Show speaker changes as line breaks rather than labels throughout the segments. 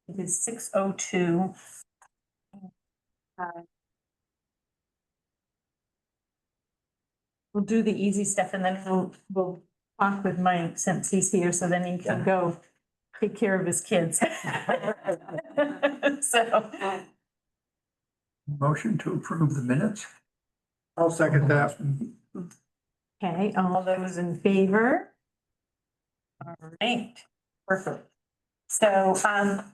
It is 6:02. We'll do the easy stuff and then we'll talk with Mike since he's here, so then he can go take care of his kids. So,
Motion to approve the minutes.
I'll second that.
okay, all those in favor? All right, perfect. So, for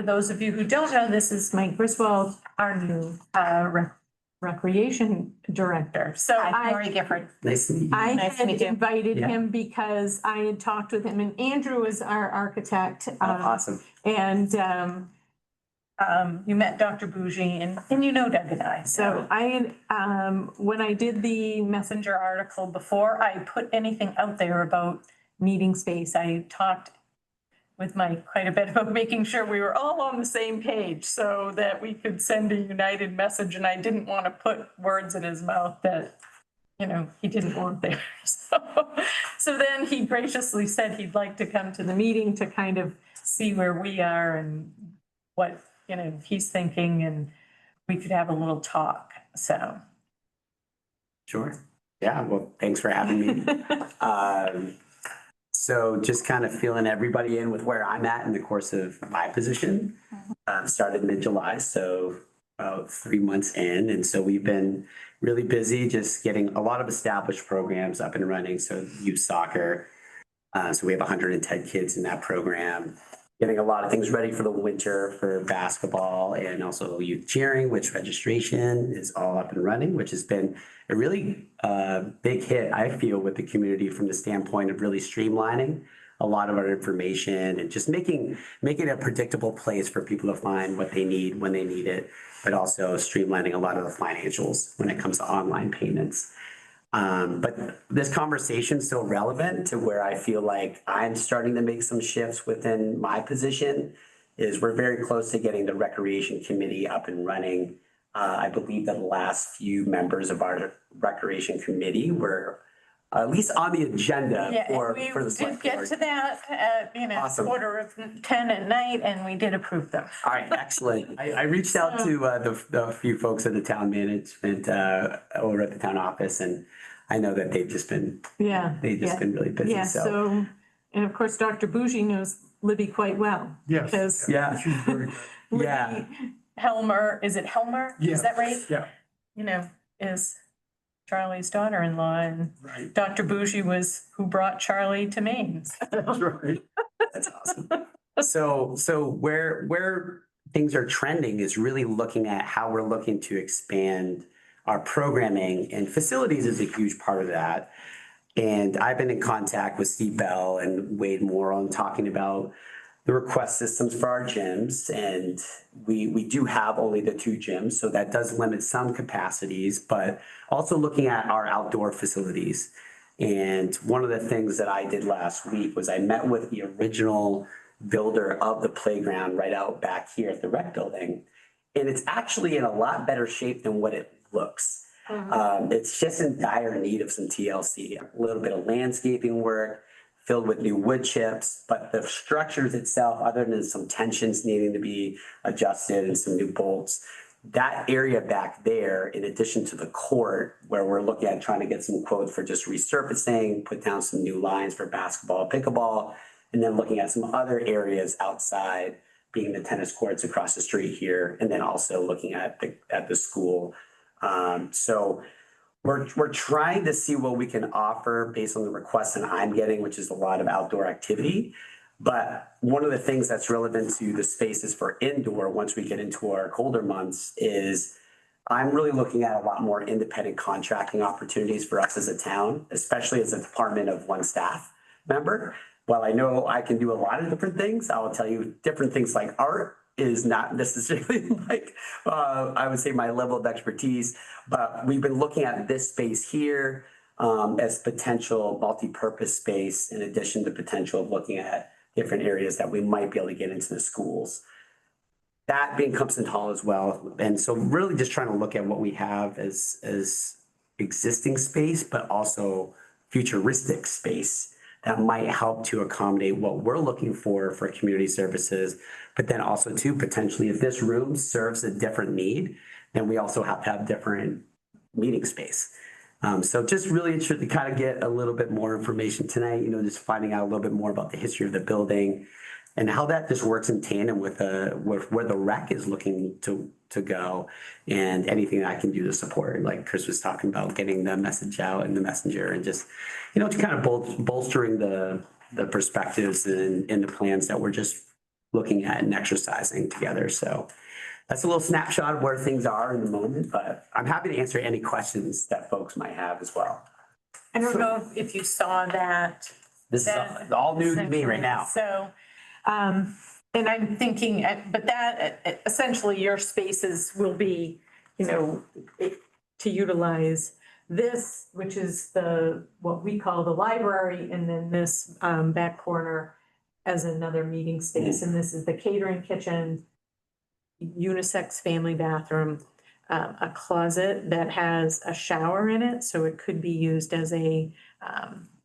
those of you who don't know, this is Mike Griswold, our new recreation director. So
Lori Gifford.
Nice to meet you.
I
Nice to
had
meet you.
invited
Yeah.
him because I had talked with him, and Andrew is our architect.
Awesome.
And you met Dr. Bougie and you know Doug and I. So I, when I did the messenger article, before I put anything out there about needing space, I talked with Mike quite a bit about making sure we were all on the same page so that we could send a united message. And I didn't want to put words in his mouth that, you know, he didn't want there. So then he graciously said he'd like to come to the meeting to kind of see where we are and what, you know, he's thinking, and we could have a little talk, so.
Sure. Yeah, well, thanks for having me. So just kind of filling everybody in with where I'm at in the course of my position. Started mid-July, so about 3 months in. And so we've been really busy just getting a lot of established programs up and running. So youth soccer. So we have 110 kids in that program. Getting a lot of things ready for the winter for basketball and also youth cheering, which registration is all up and running, which has been a really big hit, I feel, with the community from the standpoint of really streamlining a lot of our information and just making it a predictable place for people to find what they need when they need it, but also streamlining a lot of the financials when it comes to online payments. But this conversation is still relevant to where I feel like I'm starting to make some shifts within my position is we're very close to getting the recreation committee up and running. I believe that the last few members of our recreation committee were at least on the agenda
Yeah,
for
and
the
we did
select
get
board.
to that at, you know,
Awesome.
9:45 at night, and we did approve them.
All right, excellent. I reached out to the few folks at the town management over at the town office, and I know that they've just been
Yeah.
really busy.
Yeah, so, and of course, Dr. Bougie knows Libby quite well.
Yes.
Because
Yeah.
She's very good.
Yeah.
Libby Helmer, is it Helmer?
Yeah.
Is that right?
Yeah,
You know, is Charlie's daughter-in-law, and
right.
Dr. Bougie was who brought Charlie to Maine.
That's right.
That's awesome. So where things are trending is really looking at how we're looking to expand our programming, and facilities is a huge part of that. And I've been in contact with Steve Bell and Wade Moore on talking about the request systems for our gyms. And we do have only the 2 gyms, so that does limit some capacities, but also looking at our outdoor facilities. And one of the things that I did last week was I met with the original builder of the playground right out back here at the rec building. And it's actually in a lot better shape than what it looks. It's just in dire need of some TLC, a little bit of landscaping work filled with new wood chips, but the structures itself, other than some tensions needing to be adjusted and some new bolts, that area back there, in addition to the court where we're looking at trying to get some quotes for just resurfacing, put down some new lines for basketball, pickleball, and then looking at some other areas outside, being the tennis courts across the street here, and then also looking at the school. So we're trying to see what we can offer based on the requests that I'm getting, which is a lot of outdoor activity. But one of the things that's relevant to the spaces for indoor, once we get into our colder months, is I'm really looking at a lot more independent contracting opportunities for us as a town, especially as a department of 1 staff member. While I know I can do a lot of different things, I will tell you different things like art is not necessarily like, I would say my level of expertise, but we've been looking at this space here as potential multi-purpose space, in addition to potential of looking at different areas that we might be able to get into the schools. That being Compson Hall as well. And so really just trying to look at what we have as existing space, but also futuristic space that might help to accommodate what we're looking for community services. But then also too, potentially if this room serves a different need, then we also have to have different meeting space. So just really interested to kind of get a little bit more information tonight, just finding out a little bit more about the history of the building and how that just works in tandem with where the rec is looking to go and anything that I can do to support, like Chris was talking about, getting the message out in the messenger and just, to kind of bolstering the perspectives and the plans that we're just looking at and exercising together. So that's a little snapshot of where things are in the moment, but I'm happy to answer any questions that folks might have as well.
I don't know if you saw that.
This is all new to me right now.
So, and I'm thinking, but that essentially your spaces will be, to utilize this, which is what we call the library, and then this back corner as another meeting space. And this is the catering kitchen, unisex family bathroom, a closet that has a shower in it, so it could be used as a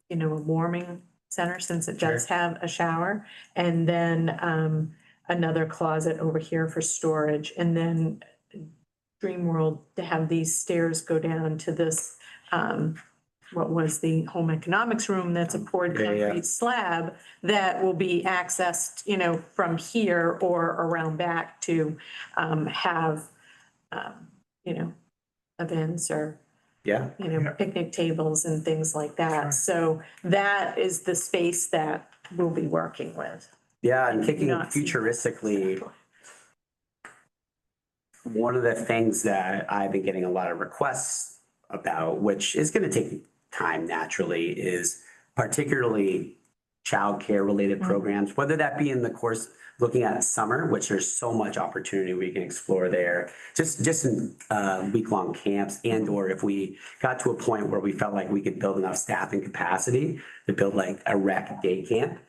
warming center since it does have a shower, and then another closet over here for storage, and then Dream World to have these stairs go down to this what was the home economics room that's a poured concrete slab that will be accessed, from here or around back to have events or picnic tables and things like that.
Right.
So that is the space that we'll be working with.
Yeah, and thinking
Not see-
futuristically, one of the things that I've been getting a lot of requests about, which is going to take time naturally, is particularly childcare related programs, whether that be in the course looking at summer, which there's so much opportunity we can explore there, just in week-long camps, and or if we got to a point where we felt like we could build enough staffing capacity to build like a rec day camp.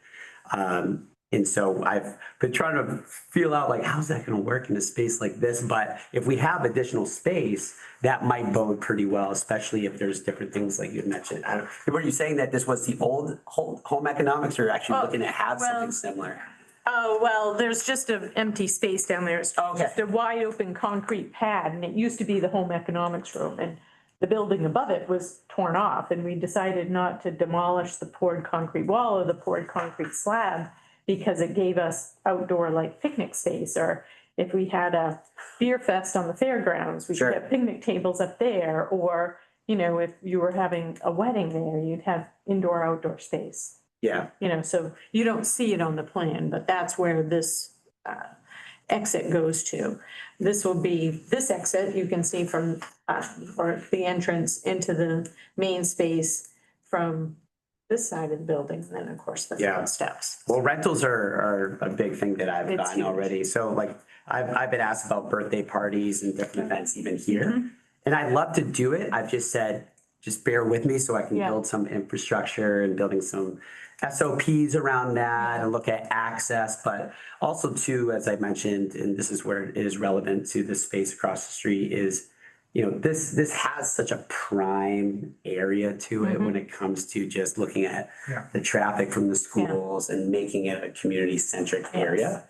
And so I've been trying to feel out like, how's that gonna work in a space like this? But if we have additional space, that might bode pretty well, especially if there's different things like you mentioned. Were you saying that this was the old home economics, or actually looking to have something similar?
Oh, well, there's just an empty space down there. It's just a wide open concrete pad, and it used to be the home economics room, and the building above it was torn off, and we decided not to demolish the poured concrete wall or the poured concrete slab because it gave us outdoor like picnic space, or if we had a beer fest on the fairgrounds, we could have picnic tables up there, or, if you were having a wedding there, you'd have indoor, outdoor space.
Yeah.
So you don't see it on the plan, but that's where this exit goes to. This will be, this exit you can see from, or the entrance into the main space from this side of the building, and then of course the front steps.
Well, rentals are a big thing that I've
It's
gotten
huge.
already. So like I've been asked about birthday parties and different events even here. And I'd love to do it. I've just said, just bear with me so I can
Yeah.
build some infrastructure and building some SOPs around that and look at access, but also too, as I mentioned, and this is where it is relevant to the space across the street, is this has such a prime area to it when it comes to just looking at the traffic from the schools and making it a community-centric area.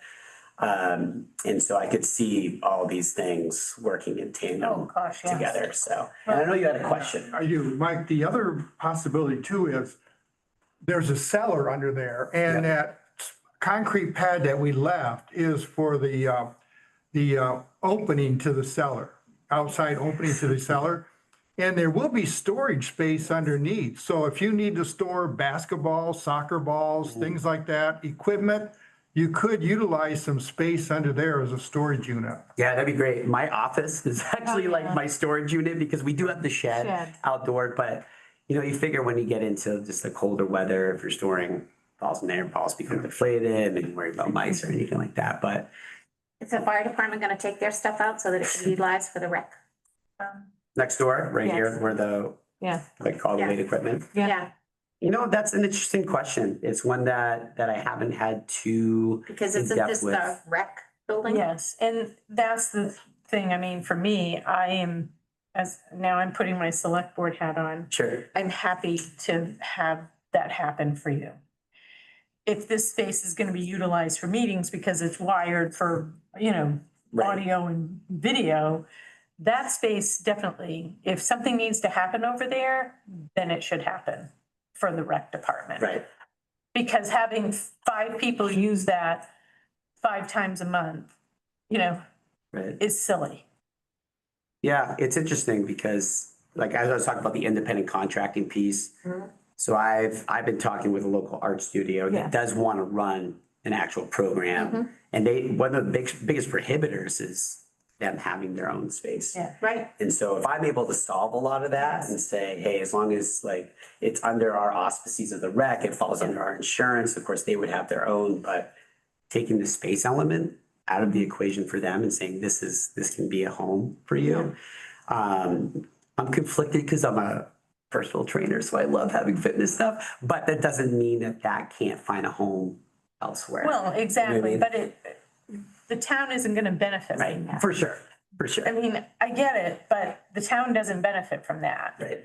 And so I could see all these things working in tandem together. So, and I know you had a question.
I do, Mike. The other possibility too is there's a cellar under there, and that concrete pad that we left is for the opening to the cellar, outside opening to the cellar. And there will be storage space underneath. So if you need to store basketballs, soccer balls, things like that, equipment, you could utilize some space under there as a storage unit.
Yeah, that'd be great. My office is actually like my storage unit because we do have the shed outdoor, but you figure when you get into just the colder weather, if you're storing balls in there, balls become deflated, and you worry about mice or anything like that, but.
Is the fire department gonna take their stuff out so that it can be utilized for the rec?
Next door, right here,
Yes.
where the, like all the weight equipment.
Yeah,
That's an interesting question. It's one that I haven't had too
because
in
isn't
depth
this
with.
the rec building?
Yes, and that's the thing, I mean, for me, now I'm putting my select board hat on.
Sure.
I'm happy to have that happen for you. If this space is gonna be utilized for meetings because it's wired for,
Right.
audio and video, that space definitely, if something needs to happen over there, then it should happen for the rec department.
Right.
Because having 5 people use that 5 times a month,
Right.
is silly.
Yeah, it's interesting because like as I was talking about the independent contracting piece. So I've been talking with a local art studio
Yeah.
that does want to run an actual program. And one of the biggest prohibitors is them having their own space.
Yeah.
Right.
And so if I'm able to solve a lot of that and say, hey, as long as like it's under our auspices of the rec, it falls under our insurance, of course, they would have their own, but taking the space element out of the equation for them and saying, this can be a home for you. I'm conflicted because I'm a personal trainer, so I love having fitness stuff, but that doesn't mean that can't find a home elsewhere.
Well, exactly,
You know what
but the town isn't gonna benefit
Right,
from that.
for sure, for sure.
I mean, I get it, but the town doesn't benefit from that.
Right,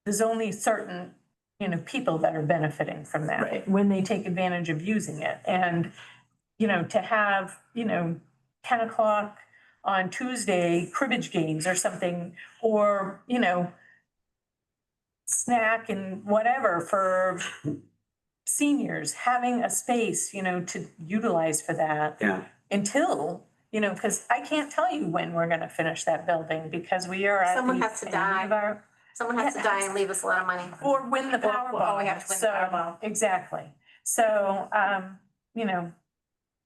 There's only certain, people that are benefiting from that.
Right.
When they take advantage of using it. And, to have, 10 o'clock on Tuesday cribbage games or something, or, snack and whatever for seniors, having a space, to utilize for that
yeah,
until, because I can't tell you when we're gonna finish that building because we are at
Someone
the
has to
end
die.
of our-
Someone has to die and leave us a lot of money.
Or win the Powerball.
we have to win the Powerball.
Exactly. So,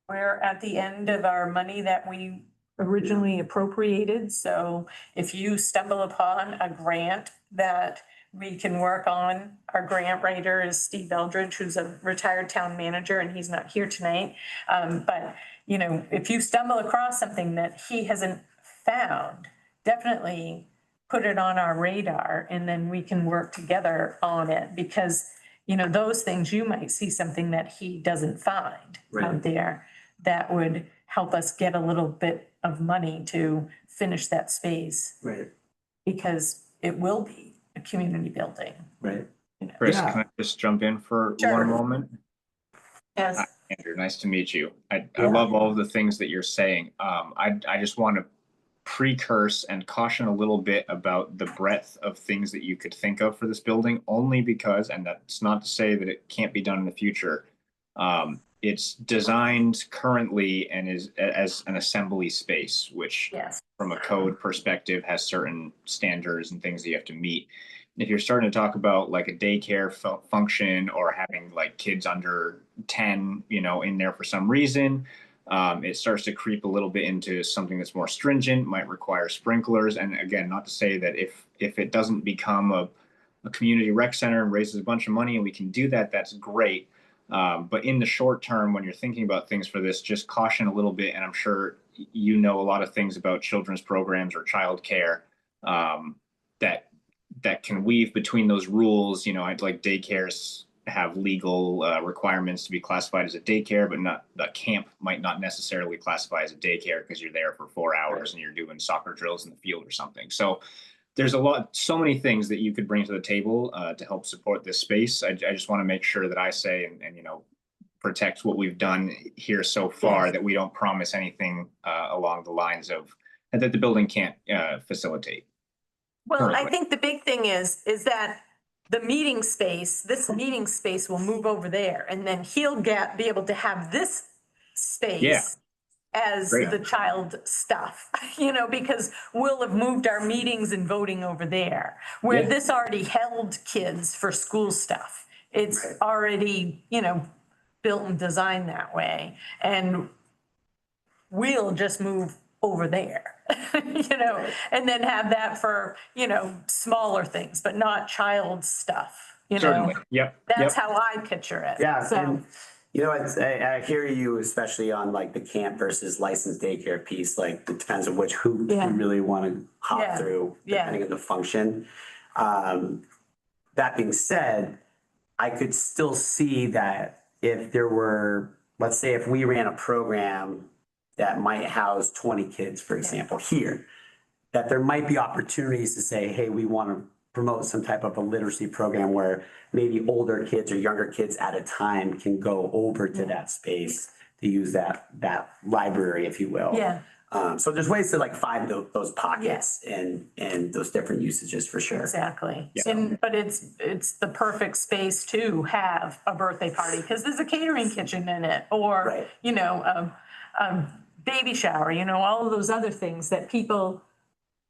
we're at the end of our money that we originally appropriated. So if you stumble upon a grant that we can work on, our grant writer is Steve Eldridge, who's a retired town manager, and he's not here tonight. But, if you stumble across something that he hasn't found, definitely put it on our radar and then we can work together on it because, those things, you might see something that he doesn't find
Right.
out there that would help us get a little bit of money to finish that space
right,
because it will be a community building.
right.
Chris,
Yeah.
can I just jump in for
Sure.
one moment?
Yes.
Hi, Andrew, nice to meet you. I
Yeah.
love all of the things that you're saying. I just want to precurse and caution a little bit about the breadth of things that you could think of for this building, only because, and that's not to say that it can't be done in the future. It's designed currently and is as an assembly space, which
Yes.
from a code perspective has certain standards and things that you have to meet. If you're starting to talk about like a daycare function or having like kids under 10, in there for some reason, it starts to creep a little bit into something that's more stringent, might require sprinklers. And again, not to say that if it doesn't become a community rec center and raises a bunch of money and we can do that, that's great. But in the short term, when you're thinking about things for this, just caution a little bit. And I'm sure you know a lot of things about children's programs or childcare that can weave between those rules. I'd like daycares have legal requirements to be classified as a daycare, but not the camp might not necessarily classify as a daycare because you're there for 4 hours and you're doing soccer drills in the field or something. So there's so many things that you could bring to the table to help support this space. I just want to make sure that I say and protect what we've done here so far, that we don't promise anything along the lines of that the building can't facilitate.
Well, I
Currently.
think the big thing is that the meeting space, this meeting space will move over there and then he'll be able to have this
Yeah.
space as
Great.
the child stuff, because we'll have moved our meetings and voting over there. Where
Yeah.
this already held kids for school stuff. It's
Right.
already, built and designed that way. And we'll just move over there, and then have that for, smaller things, but not child stuff,
Certainly. Yep.
That's how I picture it.
Yeah,
So,
and I hear you, especially on like the camp versus licensed daycare piece, like it depends on who
Yeah.
you really want to hop
Yeah.
through,
Yeah.
depending on the function. That being said, I could still see that if there were, let's say if we ran a program that might house 20 kids, for example, here, that there might be opportunities to say, hey, we want to promote some type of a literacy program where maybe older kids or younger kids at a time can go over to that space to use that library, if you will.
Yeah,
So there's ways to like find those pockets and those different usages for sure.
exactly.
Yeah.
And, but it's the perfect space to have a birthday party, because there's a catering kitchen in it, or,
Right.
you know, baby shower, you know, all of those other things that people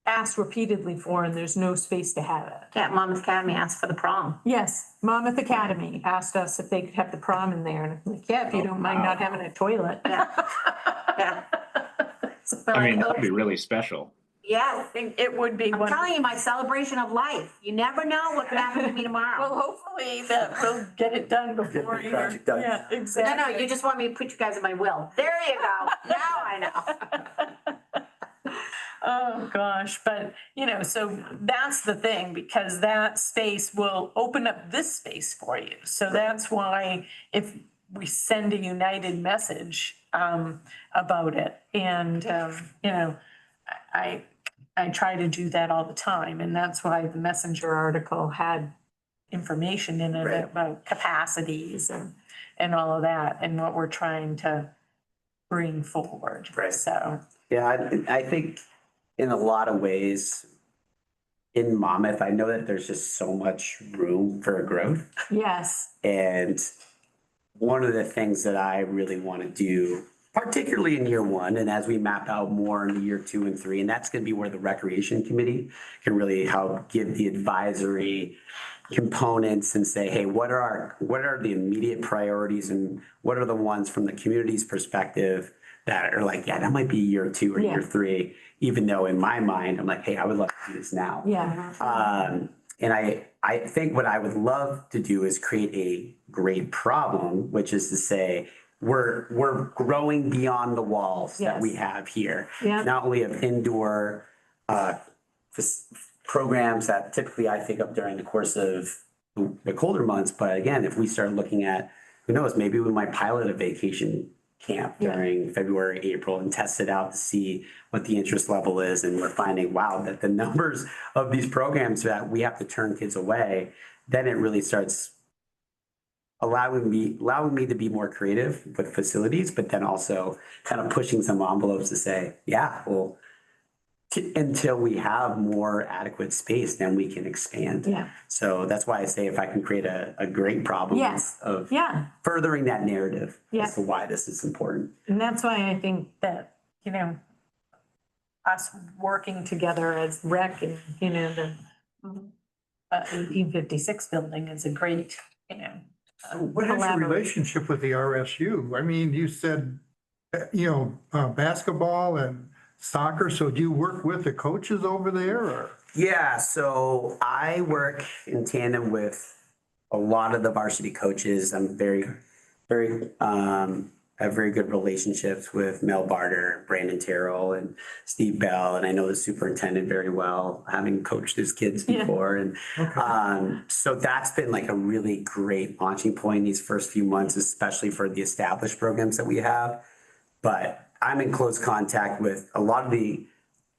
ask repeatedly for, and there's no space to have it.
Yeah, Monmouth Academy asked for the prom.
Yes, Monmouth Academy asked us if they could have the prom in there, and I'm like, yeah, if you don't mind not having a toilet.
Yeah. So,
I mean, that'd be really special.
yeah,
It would be
I'm
one.
telling you, my celebration of life. You never know what could happen to me tomorrow.
Well, hopefully that we'll get it done before
the
you.
project done.
Yeah,
No,
exactly.
no, you just want me to put you guys in my will. There you go. Now I know.
Oh, gosh, but, you know, so that's the thing, because that space will open up this space for you. So that's why if we send a united message about it, and, you know, I try to do that all the time, and that's why the Messenger article had information in it
Right.
about capacities and all of that, and what we're trying to bring forward.
Right.
So,
Yeah, I think in a lot of ways, in Monmouth, I know that there's just so much room for growth.
yes,
And one of the things that I really want to do, particularly in year one, and as we map out more in year 2 and 3, and that's going to be where the recreation committee can really help give the advisory components and say, hey, what are the immediate priorities, and what are the ones from the community's perspective that are like, yeah, that might be year 2 or
Yeah.
year 3, even though in my mind, I'm like, hey, I would love to do this now.
yeah.
And I think what I would love to do is create a great problem, which is to say, we're growing beyond the walls that we
Yes.
have here.
Yeah.
Not only of indoor programs that typically I think of during the course of the colder months, but again, if we start looking at, who knows, maybe we might pilot a vacation camp
Yeah.
during February, April, and test it out to see what the interest level is. And we're finding, wow, that the numbers of these programs that we have to turn kids away, then it really starts allowing me to be more creative with facilities, but then also kind of pushing some envelopes to say, yeah, well, until we have more adequate space, then we can expand.
Yeah.
So that's why I say if I can create a great problem
Yes.
of
Yeah,
furthering that narrative
Yeah.
as to why this is important.
and that's why I think that, you know, us working together as rec and, you know, the 1856 building is a great, you know.
What is your
collaboration.
relationship with the RSU? I mean, you said, basketball and soccer, so do you work with the coaches over there, or?
Yeah, so I work in tandem with a lot of the varsity coaches. I'm have very good relationships with Mel Barter, Brandon Terrell, and Steve Bell, and I know the superintendent very well, having coached his kids
Yeah.
before. And
Okay.
so that's been like a really great launching point these first few months, especially for the established programs that we have. But I'm in close contact with a lot of the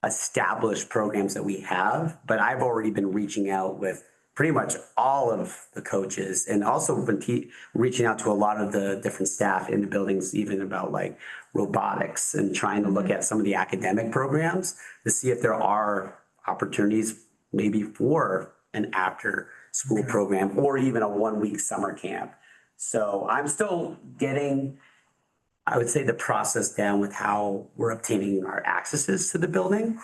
established programs that we have, but I've already been reaching out with pretty much all of the coaches, and also been reaching out to a lot of the different staff in the buildings, even about like robotics, and trying to look at some of the academic programs to see if there are opportunities maybe for an after school program or even a 1-week summer camp. So I'm still getting, I would say, the process down with how we're obtaining our accesses to the building,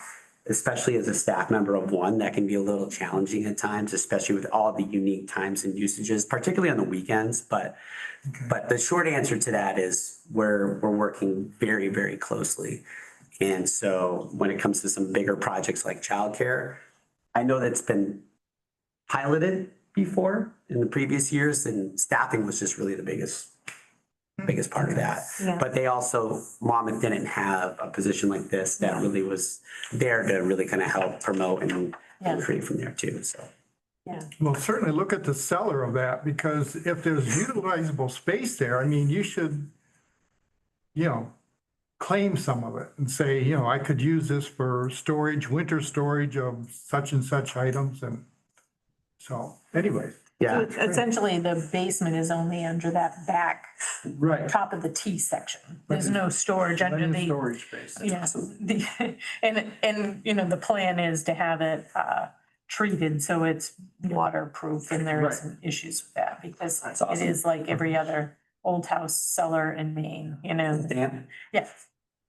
especially as a staff member of one. That can be a little challenging at times, especially with all the unique times and usages, particularly on the weekends. But the short answer to that is we're working very, very closely. And so when it comes to some bigger projects like childcare, I know that's been piloted before in the previous years, and staffing was just really the biggest part of that.
Yeah.
But they also, Monmouth didn't have a position like this that really was there to really kind of help promote and create from there too, so.
Well, certainly look at the seller of that, because if there's utilizable space there, I mean, you should, claim some of it and say, I could use this for storage, winter storage of such and such items, and So anyways,
Yeah,
So essentially, the basement is only under that back
right.
top of the T section. There's no storage under
Plenty of
the,
storage space.
yeah, the, and, you know, the plan is to have it, treated so it's waterproof and there
Right.
isn't issues with that because
That's
it
awesome.
is like every other old house cellar in Maine, you know?
damn,
Yeah.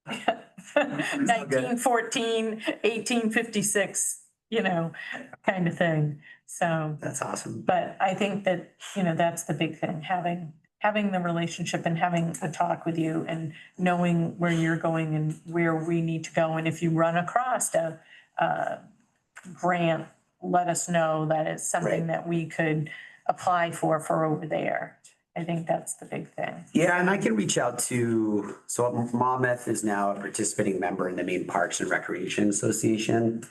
1914, 1856, you know, kind of thing. So,
that's awesome.
but I think that, you know, that's the big thing, having the relationship and having a talk with you and knowing where you're going and where we need to go. And if you run across a grant, let us know that it's something
Right.
that we could apply for over there. I think that's the big thing.
Yeah, and I can reach out to, so Monmouth is now a participating member in the Maine Parks and Recreation Association.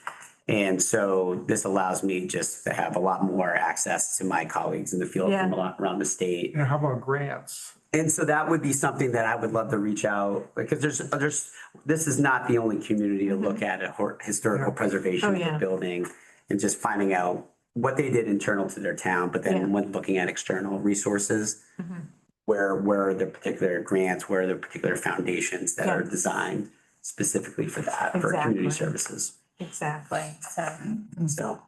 And so this allows me just to have a lot more access to my colleagues in the field from around the state.
And how about grants?
And so that would be something that I would love to reach out, because this is not the only community to look at historical preservation
Oh,
of
yeah.
the building and just finding out what they did internal to their town, but
Yeah.
then when looking at external resources, where are the particular grants, where are the particular foundations that are
Yeah.
designed specifically for that, for community
Exactly.
services.
Exactly. So,
So,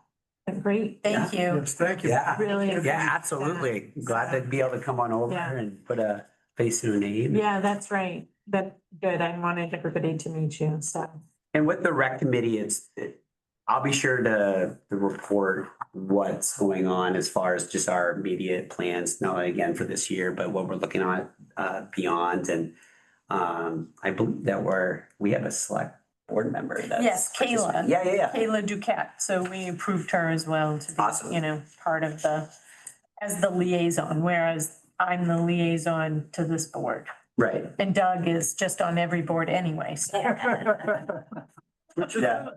great, thank you.
Yes, thank you.
yeah,
Really.
yeah, absolutely. Glad to be able to come on over
Yeah.
and put a face to a name.
Yeah, that's right. That's good. I wanted everybody to meet you, so.
And with the rec committee, I'll be sure to report what's going on as far as just our immediate plans, not only again for this year, but what we're looking at beyond. And I believe that we have a select board member that's.
Yes, Kayla.
Yeah.
Kayla Duquette, so we approved her as well to
Awesome.
be, you know, part of as the liaison, whereas I'm the liaison to this board.
Right.
And Doug is just on every board anyway, so.
Yeah.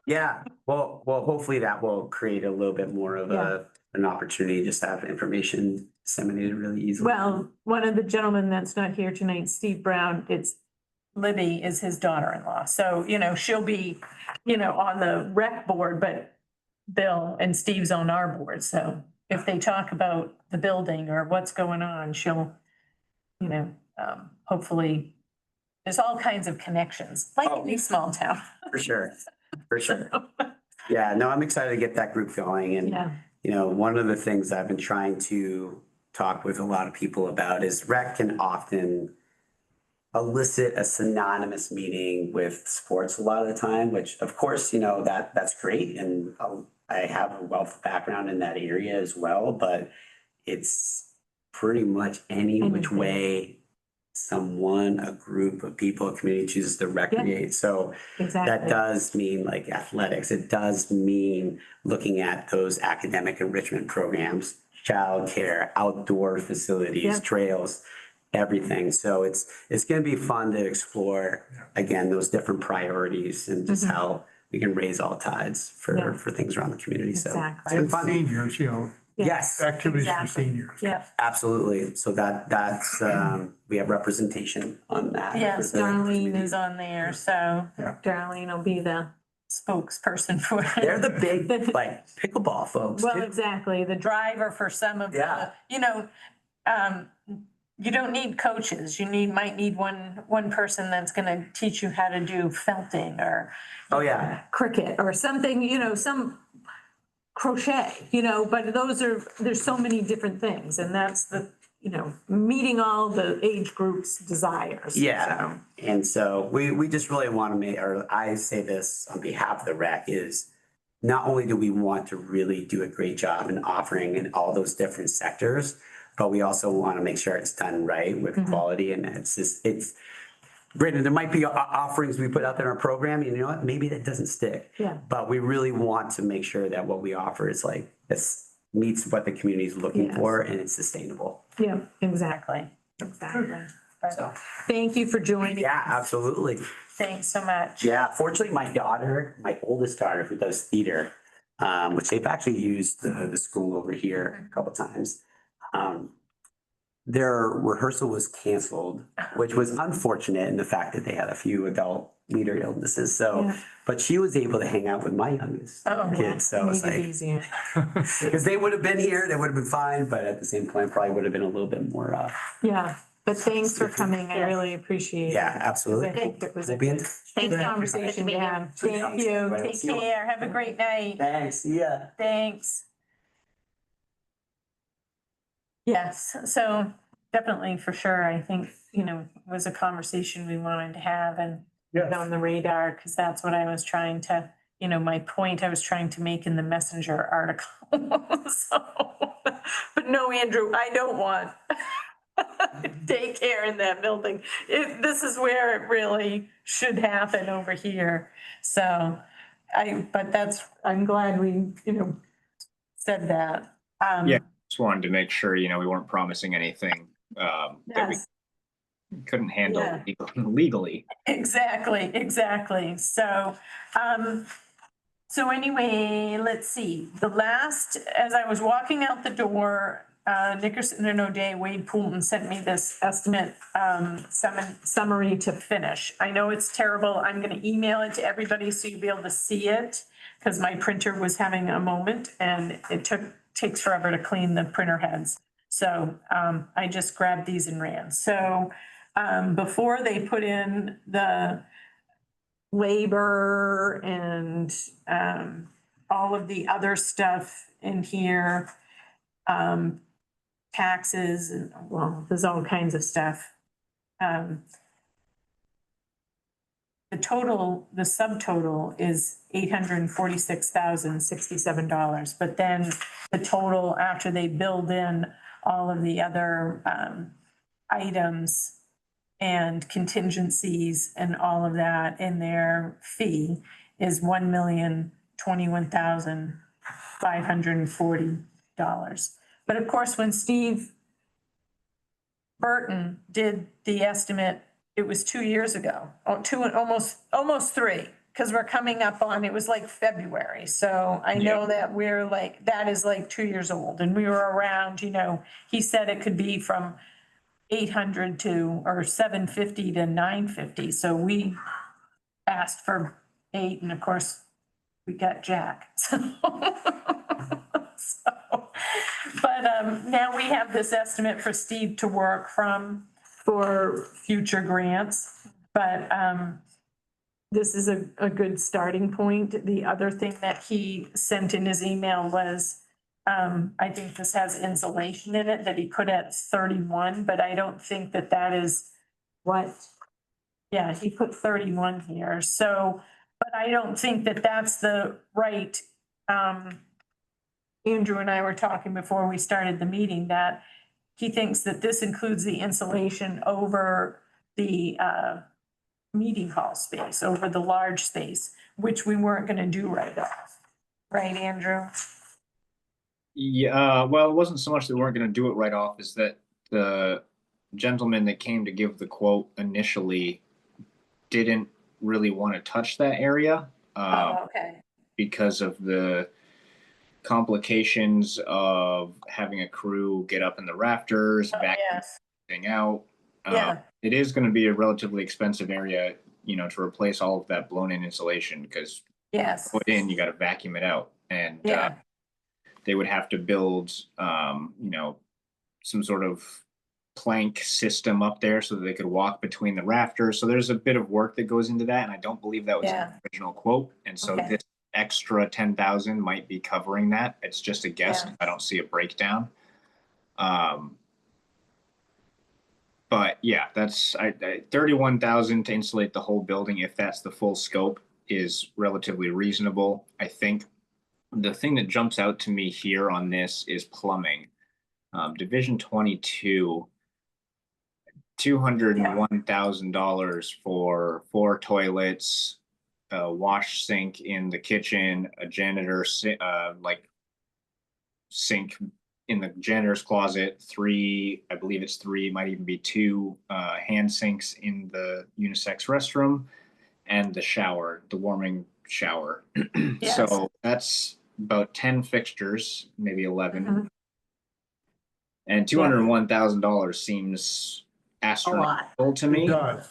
Yeah. Well, hopefully that will create a little bit more of an opportunity just to have information disseminated really easily.
Well, one of the gentlemen that's not here tonight, Steve Brown, Libby is his daughter-in-law. So, you know, she'll be, you know, on the rec board, but Bill and Steve's on our board. So if they talk about the building or what's going on, she'll, you know, hopefully, there's all kinds of connections, like any small town.
For sure. For sure. Yeah, no, I'm excited to get that group going. And,
Yeah,
you know, one of the things I've been trying to talk with a lot of people about is rec can often elicit a synonymous meaning with sports a lot of the time, which of course, you know, that's great. And I have a wealth of background in that area as well, but it's pretty much any which
Anything.
way a group of people, a community chooses to recreate. So that
exactly.
does mean like athletics. It does mean looking at those academic enrichment programs, childcare, outdoor facilities,
Yep.
trails, everything. So it's going to be fun to explore again those different priorities and just how we can raise all tides
Yeah.
for things around the community. So
Exactly.
it's been
And
fun.
seniors, you know,
Yes,
activities for
Exactly.
seniors.
Yeah.
absolutely. So that's we have representation on that.
Yes,
for the
Darlene
community.
is on there, so
Yeah.
Darlene will be the spokesperson for.
They're the big like pickleball folks.
Well,
too.
exactly, the driver for some of
Yeah.
the, you know, you don't need coaches, might need one person that's gonna teach you how to do felting or
Oh, yeah.
cricket or something, you know, some crochet, you know, but there's so many different things, and that's the, you know, meeting all the age groups' desires.
Yeah, and so we just really want to make, or I say this on behalf of the rec, is not only do we want to really do a great job in offering in all those different sectors, but we also want to make sure it's done right with quality, and it's Brandon, there might be offerings we put out there in our program, and you know what, maybe that doesn't stick.
Yeah.
But we really want to make sure that what we offer is like, this meets what the community is looking
Yes.
for and it's sustainable.
Yeah, exactly. But
So,
thank you for joining.
yeah, absolutely.
Thanks so much.
Yeah, fortunately, my oldest daughter who does theater, which they've actually used the school over here a couple times. Their rehearsal was canceled, which was unfortunate in the fact that they had a few adult leader illnesses. So,
Yeah.
but she was able to hang out with my youngest
Oh,
kids. So it's
made it
like,
easier.
because they would have been here, they would have been fine, but at the same point, probably would have been a little bit more,
Yeah, but thanks for coming. I
Yes.
really appreciate it.
yeah,
'Cause
absolutely.
I think it was a
We'll be in
good
touch.
Thanks,
good
Tom.
conversation
Good
to
to meet you.
have. Thank you.
Right,
Take
see you.
care. Have a great night.
Thanks, yeah.
Thanks. Yes, so definitely for sure, I think, was a conversation we wanted to have and
Yes.
on the radar, because that's what I was trying to, my point I was trying to make in the messenger article. So, but no, Andrew, I don't want daycare in that building. This is where it really should happen over here. So I'm glad we, said that.
Yeah. Just wanted to make sure, we weren't promising anything that we
Yes.
couldn't handle
Yeah.
legally.
Exactly. So anyway, let's see. As I was walking out the door, Nickerson and O'Day, Wade Poulton sent me this estimate, summary to finish. I know it's terrible. I'm gonna email it to everybody so you'll be able to see it, because my printer was having a moment and it takes forever to clean the printer heads. So, I just grabbed these and ran. So, before they put in the labor and all of the other stuff in here, taxes, and well, there's all kinds of stuff. The subtotal is $846,067, but then the total after they build in all of the other items and contingencies and all of that in their fee is $1,021,540. But of course, when Steve Burton did the estimate, it was 2 years ago, almost three, because we're coming up on, it was like February. So I know that that is like 2 years old, and we were around, he said it could be from 800 or 750 to 950. So we asked for 8, and of course, we got Jack. But now we have this estimate for Steve to work from for future grants. But this is a good starting point. The other thing that he sent in his email was, I think this has insulation in it that he put at 31, but I don't think that is what, yeah, he put 31 here. So, but I don't think that that's the right, Andrew and I were talking before we started the meeting that he thinks that this includes the insulation over the meeting hall space, over the large space, which we weren't gonna do right off. Right, Andrew?
Yeah, well, it wasn't so much that we weren't gonna do it right off, is that the gentleman that came to give the quote initially didn't really want to touch that area
Okay.
because of the complications of having a crew get up in the rafters, back
Yes,
thing out.
yeah,
It is going to be a relatively expensive area, to replace all of that blown in insulation, because
yes,
put in, you got to vacuum it out. And
yeah,
they would have to build, some sort of plank system up there so that they could walk between the rafters. So there's a bit of work that goes into that, and I don't believe that was in
Yeah.
the original quote. And so
Okay.
this extra 10,000 might be covering that. It's just a guess.
Yeah.
I don't see a breakdown. But yeah, that's 31,000 to insulate the whole building, if that's the full scope, is relatively reasonable. I think the thing that jumps out to me here on this is plumbing. Division 22, $201,000 for 4 toilets, a wash sink in the kitchen, a janitor sink in the janitor's closet, 3, I believe it's 3, might even be 2 hand sinks in the unisex restroom, and the shower, the warming shower.
Yes.
So that's about 10 fixtures, maybe 11.
Mhm.
And $201,000 seems
A lot.
astronomical to
It
me.
does.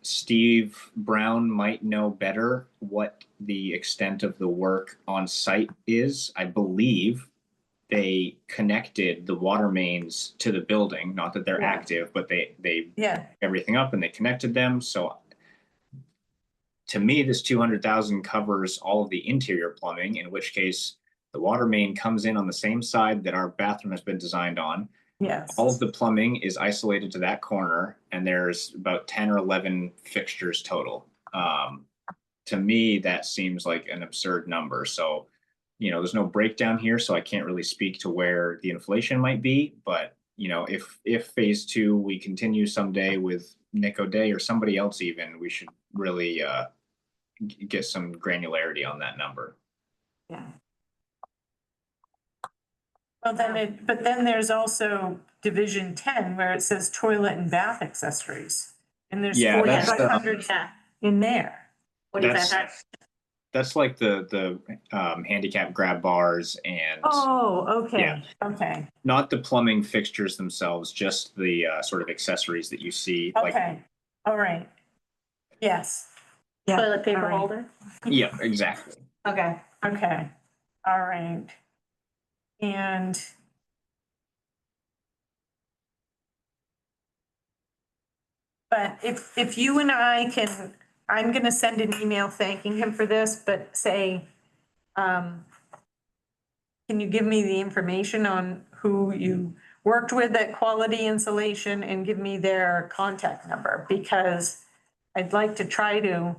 Steve Brown might know better what the extent of the work on site is. I believe they connected the water mains to the building, not that they're
Yeah.
active, but they
Yeah,
everything up and they connected them. So to me, this 200,000 covers all of the interior plumbing, in which case the water main comes in on the same side that our bathroom has been designed on.
yes.
All of the plumbing is isolated to that corner, and there's about 10 or 11 fixtures total. To me, that seems like an absurd number. So, there's no breakdown here, so I can't really speak to where the inflation might be. But, if phase two, we continue someday with Nick O'Day or somebody else even, we should really get some granularity on that number.
Yeah. Well, but then there's also Division 10 where it says toilet and bath accessories. And there's
Yeah, that's the-
4,500
Yeah,
in there.
what is
That's-
that?
That's like the handicap grab bars and
Oh, okay,
Yeah.
okay,
not the plumbing fixtures themselves, just the sort of accessories that you see. Like,
okay, all right. Yes. Yeah,
Toilet paper
all right.
holder?
yeah, exactly.
Okay.
Okay, all right. And but if you and I can, I'm gonna send an email thanking him for this, but say, can you give me the information on who you worked with at Quality Insulation and give me their contact number? Because I'd like to try to,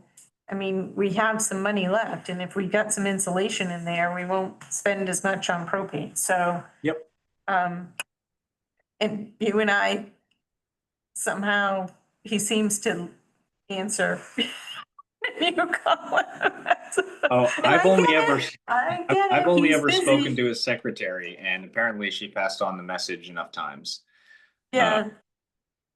I mean, we have some money left, and if we got some insulation in there, we won't spend as much on propane, so.
Yep.
And you and I, somehow, he seems to answer. You call him.
Oh,
And
I've
I
only
get
ever,
it. I get it.
I've only
He's
ever
busy.
spoken to his secretary, and apparently she passed on the message enough times.
Yeah.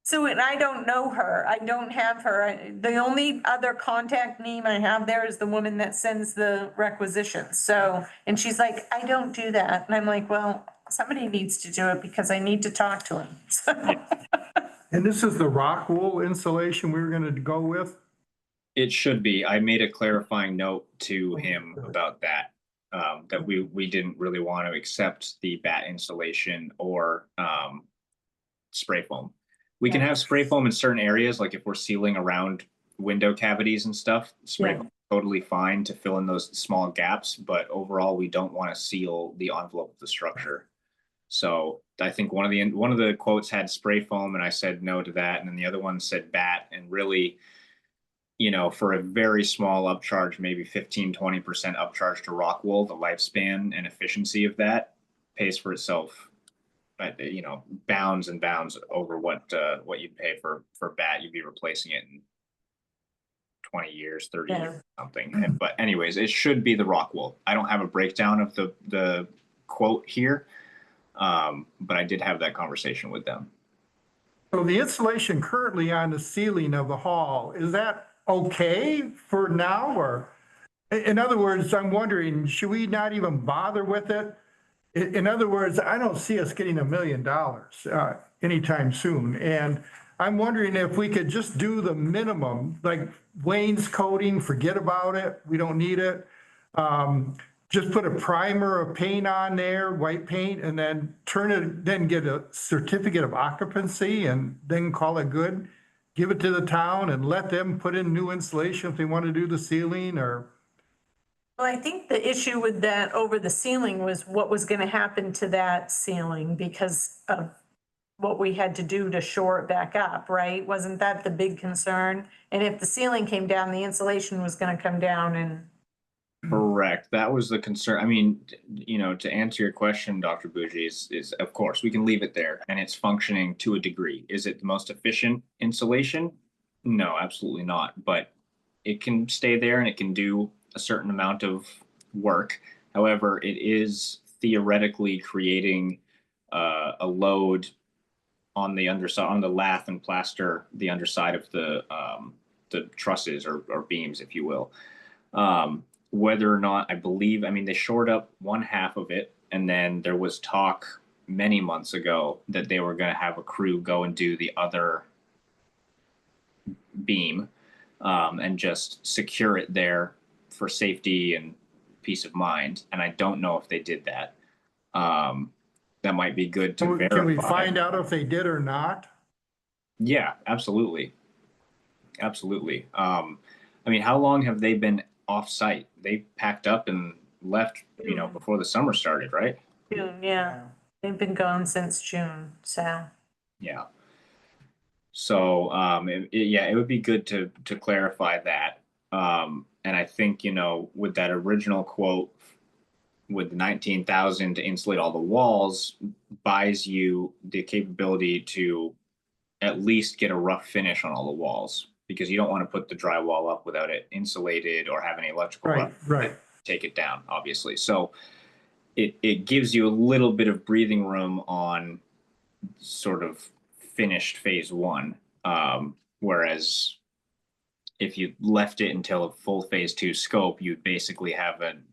So, and I don't know her. I don't have her. The only other contact name I have there is the woman that sends the requisitions. So, and she's like, I don't do that. And I'm like, well, somebody needs to do it because I need to talk to him. So,
And this is the rock wool insulation we were gonna go with?
It should be. I made a clarifying note to him about that. That we didn't really want to accept the bat insulation or spray foam. We can have spray foam in certain areas, like if we're sealing around window cavities and stuff, spray
Yeah.
foam is totally fine to fill in those small gaps, but overall, we don't want to seal the envelope of the structure. So I think one of the quotes had spray foam, and I said no to that, and then the other one said bat, and really, for a very small upcharge, maybe 15-20% upcharge to rock wool, the lifespan and efficiency of that pays for itself. But bounds and bounds over what you'd pay for bat. You'd be replacing it in 20 years, 30
Yeah.
years, something. But anyways, it should be the rock wool. I don't have a breakdown of the quote here, but I did have that conversation with them.
So the insulation currently on the ceiling of the hall, is that okay for now, or? In other words, I'm wondering, should we not even bother with it? In other words, I don't see us getting $1 million anytime soon. And I'm wondering if we could just do the minimum, like wainscoting, forget about it, we don't need it. Just put a primer of paint on there, white paint, and then then get a certificate of occupancy and then call it good. Give it to the town and let them put in new insulation if they want to do the ceiling or.
well, I think the issue with that over the ceiling was what was gonna happen to that ceiling because of what we had to do to shore it back up, right? Wasn't that the big concern? And if the ceiling came down, the insulation was gonna come down and,
Correct. That was the concern. I mean, to answer your question, Dr. Bougie, is of course we can leave it there and it's functioning to a degree. Is it the most efficient insulation? No, absolutely not. But it can stay there and it can do a certain amount of work. However, it is theoretically creating a load on the underside, on the lath and plaster, the underside of the trusses or beams, if you will. Whether or not, they shored up one half of it, and then there was talk many months ago that they were going to have a crew go and do the other beam. and just secure it there for safety and peace of mind. And I don't know if they did that. That might be good to verify.
Can we find out if they did or not?
Yeah, absolutely. Absolutely. I mean, how long have they been off site? They packed up and left, before the summer started, right?
June, yeah. They've been gone since June, so.
Yeah. So, it would be good to clarify that. And I think, with that original quote, with the 19,000 to insulate all the walls, buys you the capability to at least get a rough finish on all the walls, because you don't want to put the drywall up without it insulated or have any electrical
Right, right.
take it down, obviously. So it gives you a little bit of breathing room on sort of finished phase one. Whereas if you left it until a full phase two scope, you'd basically have an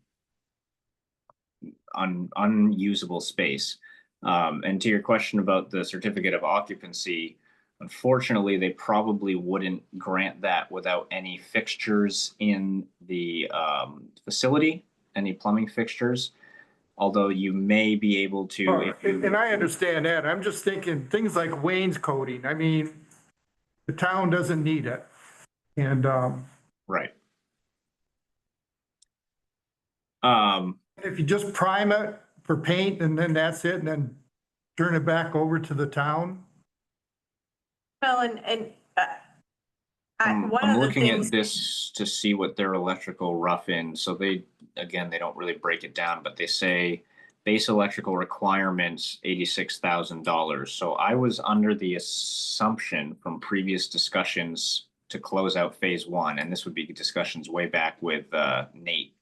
unusable space. And to your question about the certificate of occupancy, unfortunately, they probably wouldn't grant that without any fixtures in the facility, any plumbing fixtures. Although you may be able to.
And I understand that. I'm just thinking things like wainscoting. I mean, the town doesn't need it. And
Right.
if you just prime it for paint and then that's it, and then turn it back over to the town.
Well, and one
I'm
of the
looking
things,
at this to see what their electrical rough-in. So they don't really break it down, but they say base electrical requirements $86,000. So I was under the assumption from previous discussions to close out phase one, and this would be discussions way back with Nate.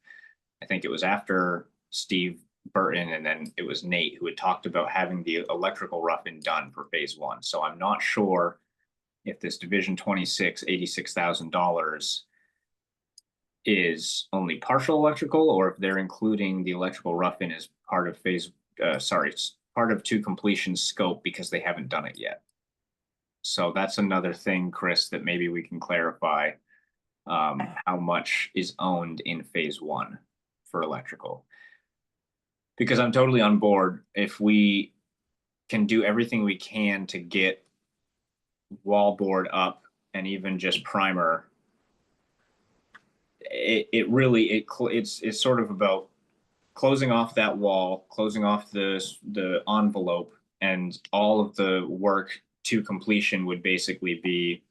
I think it was after Steve Burton, and then it was Nate who had talked about having the electrical rough-in done for phase one. So I'm not sure if this Division 26 $86,000 is only partial electrical, or if they're including the electrical rough-in as part of part of to completion scope, because they haven't done it yet. So that's another thing, Chris, that maybe we can clarify, how much is owned in phase one for electrical. Because I'm totally on board. If we can do everything we can to get wallboard up and even just primer, it's sort of about closing off that wall, closing off the envelope, and all of the work to completion would basically be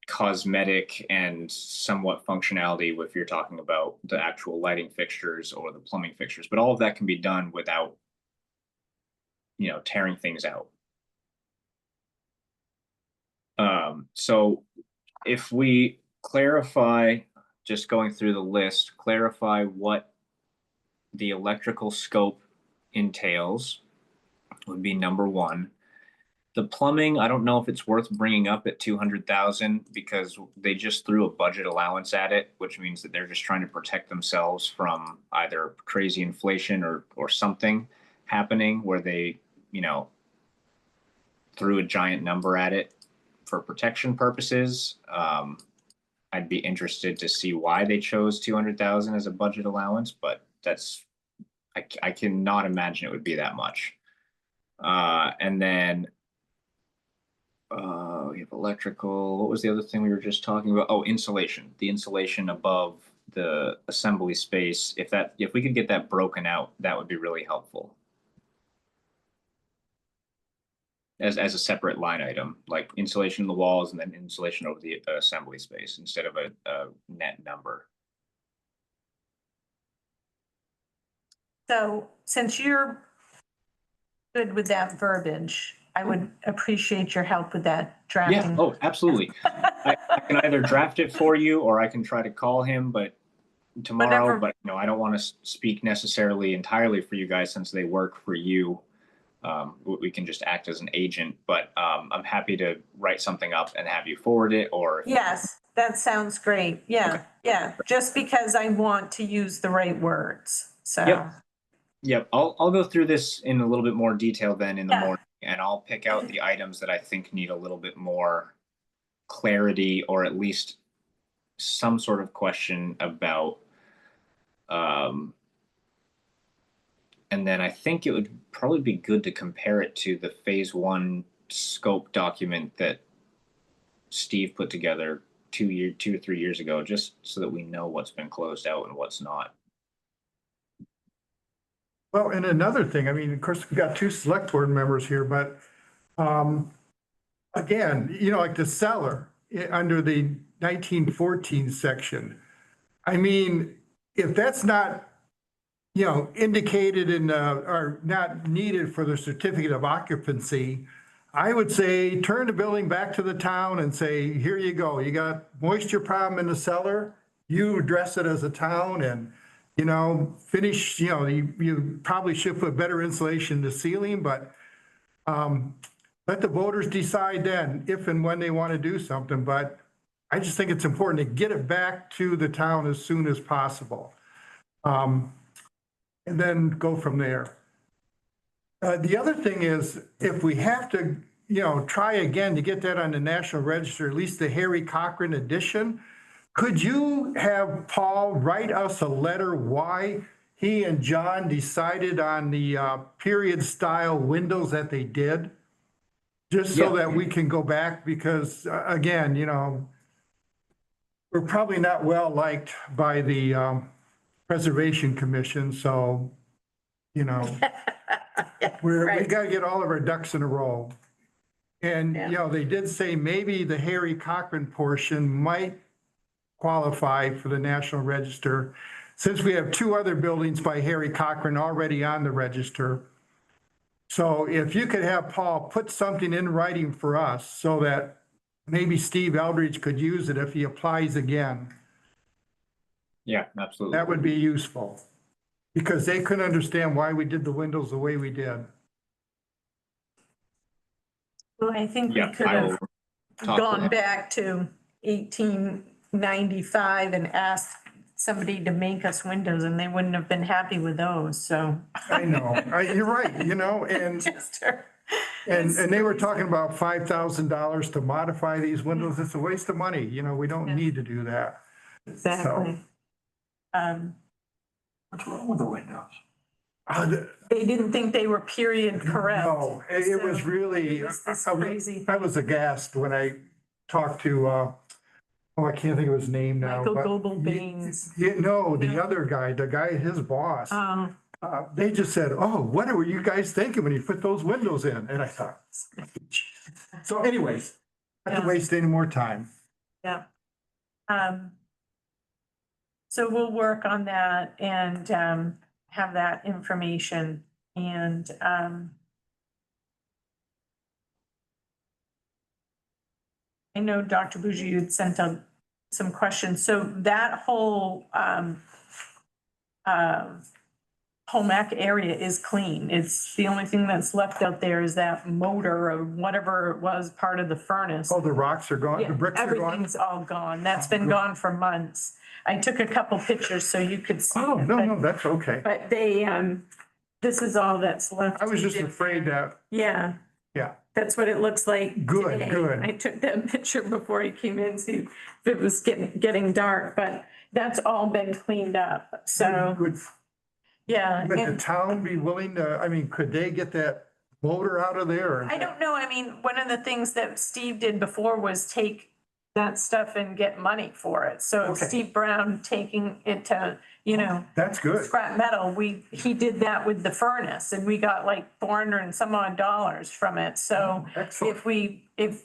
cosmetic and somewhat functionality if you're talking about the actual lighting fixtures or the plumbing fixtures. But all of that can be done without, tearing things out. So if we clarify, just going through the list, clarify what the electrical scope entails would be number one. The plumbing, I don't know if it's worth bringing up at 200,000, because they just threw a budget allowance at it, which means that they're just trying to protect themselves from either crazy inflation or something happening where they, threw a giant number at it for protection purposes. I'd be interested to see why they chose 200,000 as a budget allowance, but I cannot imagine it would be that much. And then we have electrical. What was the other thing we were just talking about? Oh, insulation. The insulation above the assembly space. If we could get that broken out, that would be really helpful. As a separate line item, like insulation in the walls and then insulation over the assembly space instead of a net number.
so since you're good with that verbiage, I would appreciate your help with that
Yeah,
drafting.
oh, absolutely. I can either draft it for you or I can try to call him, but tomorrow,
Whatever.
but I don't want to speak necessarily entirely for you guys since they work for you. We can just act as an agent, but I'm happy to write something up and have you forward it, or
Yes, that sounds great. Yeah,
Okay.
yeah, just because I want to use the right words, so.
Yep. Yep, I'll go through this in a little bit more detail then in the
Yeah.
morning, and I'll pick out the items that I think need a little bit more clarity or at least some sort of question about, and then I think it would probably be good to compare it to the phase one scope document that Steve put together 2 or 3 years ago, just so that we know what's been closed out and what's not.
Well, and another thing, I mean, of course, we've got two select board members here, but again, you know, like the cellar under the 1914 section. I mean, if that's not, you know, indicated in, or not needed for the certificate of occupancy, I would say turn the building back to the town and say, here you go. You got moisture problem in the cellar. You address it as a town and, you know, finish, you know, you probably should put better insulation in the ceiling, but let the voters decide then if and when they want to do something. But I just think it's important to get it back to the town as soon as possible. And then go from there. The other thing is, if we have to, you know, try again to get that on the National Register, at least the Harry Cochran edition, could you have Paul write us a letter why he and John decided on the period style windows that they did? Just so that we can go back, because again, you know, we're probably not well liked by the Preservation Commission, so, you know, we gotta get all of our ducks in a row. And, you know, they did say maybe the Harry Cochran portion might qualify for the National Register, since we have two other buildings by Harry Cochran already on the register. So if you could have Paul put something in writing for us so that maybe Steve Eldridge could use it if he applies again,
Yeah, absolutely.
that would be useful. Because they couldn't understand why we did the windows the way we did.
Well, I think we
Yeah,
could
I will
have
talk to
gone
him.
back to 1895 and asked somebody to make us windows and they wouldn't have been happy with those, so.
I know, you're right, you know, and
Just-
they were talking about $5,000 to modify these windows. It's a waste of money, you know, we don't need to do that.
Exactly.
What's wrong with the windows?
They didn't think they were period correct.
No, it was really,
It was this crazy
I was aghast when I talked to, I can't think of his name now.
Michael
but
Goebel-Baines.
No, the other guy, his boss. They just said, oh, what were you guys thinking when you put those windows in? And I thought, so anyways, not to waste any more time.
Yeah. So we'll work on that and have that information and I know Dr. Bougie had sent out some questions. So that whole home ec area is clean. It's the only thing that's left out there is that motor or whatever it was part of the furnace.
Oh, the rocks are gone, the
Yeah,
bricks are gone?
everything's all gone. That's
Oh,
been
good.
gone for months. I took a couple pictures so you could see.
Oh,
it,
no,
but-
no, that's okay.
But they, this is all that's left.
I was
to
just
do.
afraid that,
Yeah,
yeah,
that's what it looks like
Good,
today.
good.
I took that picture before he came in, see if it was getting dark, but that's all been cleaned up. So,
would,
yeah.
would the
and-
town be willing to, I mean, could they get that motor out of there?
I don't know. I mean, one of the things that Steve did before was take that stuff and get money for it. So
Okay.
Steve Brown taking it to, you know,
That's good.
scrap metal, he did that with the furnace and we got like 400 and some odd dollars from it. So
Excellent.
if,